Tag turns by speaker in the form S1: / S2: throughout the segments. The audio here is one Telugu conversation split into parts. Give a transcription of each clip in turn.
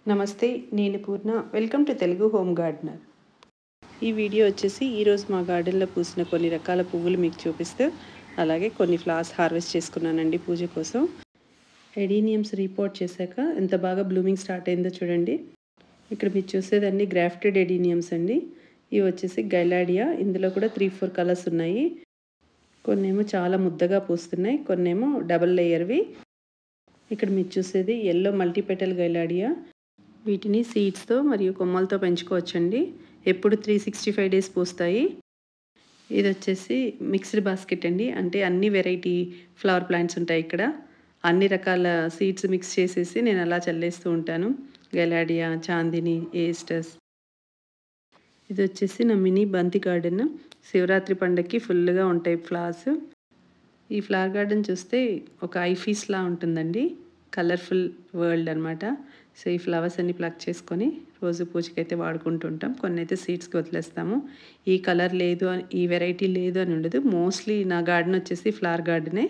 S1: నమస్తే, నేను Purna. Welcome to Telugu home gardener. ఈ వీడియో వచ్చేసి ఈరోజు మా గార్డెన్లో పూసిన కొన్ని రకాల పువ్వులు మీకు చూపిస్తూ, అలాగే కొన్ని ఫ్లవర్స్ హార్వెస్ట్ చేసుకున్నానండి పూజ కోసం. ఎడీనియమ్స్ రీపోర్ట్ చేశాక ఎంత బాగా బ్లూమింగ్ స్టార్ట్ అయిందో చూడండి. ఇక్కడ మీరు చూసేదండి గ్రాఫ్టెడ్ ఎడీనియమ్స్ అండి. ఇవి వచ్చేసి గైలాడియా. ఇందులో కూడా 3-4 కలర్స్ ఉన్నాయి. కొన్నేమో చాలా ముద్దగా పూస్తున్నాయి, కొన్నేమో డబల్ లేయర్వి. ఇక్కడ మీరు చూసేది ఎల్లో మల్టీపెటల్ గైలాడియా. వీటిని సీడ్స్తో మరియు కొమ్మలతో పెంచుకోవచ్చండి. ఎప్పుడు 365 డేస్ పూస్తాయి. ఇది వచ్చేసి మిక్స్డ్ బాస్కెట్ అండి. అంటే అన్ని వెరైటీ ఫ్లవర్ ప్లాంట్స్ ఉంటాయి ఇక్కడ. అన్ని రకాల సీడ్స్ మిక్స్ చేసేసి నేను అలా చల్లేస్తూ ఉంటాను. గెలాడియా, చాందిని, ఏస్టస్. ఇది వచ్చేసి నా మినీ బంతి గార్డెన్. శివరాత్రి పండగకి ఫుల్గా ఉంటాయి ఫ్లవర్స్. ఈ ఫ్లవర్ గార్డెన్ చూస్తే ఒక ఐఫీస్లా ఉంటుందండి. కలర్ఫుల్ వరల్డ్ అనమాట. సో ఈ ఫ్లవర్స్ అన్ని ప్లక్ చేసుకొని రోజు పూజకైతే వాడుకుంటుంటాం. కొన్ని అయితే సీడ్స్కి వదిలేస్తాము. ఈ కలర్ లేదు అని, ఈ వెరైటీ లేదు అని ఉండదు. మోస్ట్లీ నా గార్డెన్ వచ్చేసి ఫ్లవర్ గార్డెనే.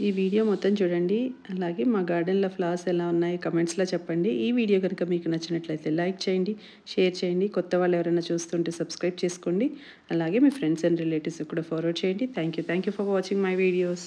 S1: ఈ వీడియో మొత్తం చూడండి. అలాగే మా గార్డెన్లో ఫ్లవర్స్ ఎలా ఉన్నాయి కమెంట్స్లో చెప్పండి. ఈ వీడియో కనుక మీకు నచ్చినట్లయితే లైక్ చేయండి, షేర్ చేయండి. కొత్త వాళ్ళు ఎవరైనా చూస్తుంటే సబ్స్క్రైబ్ చేసుకోండి. అలాగే మీ ఫ్రెండ్స్ అండ్ రిలేటివ్స్ కూడా ఫార్వర్డ్ చేయండి. Thank you for watching my videos.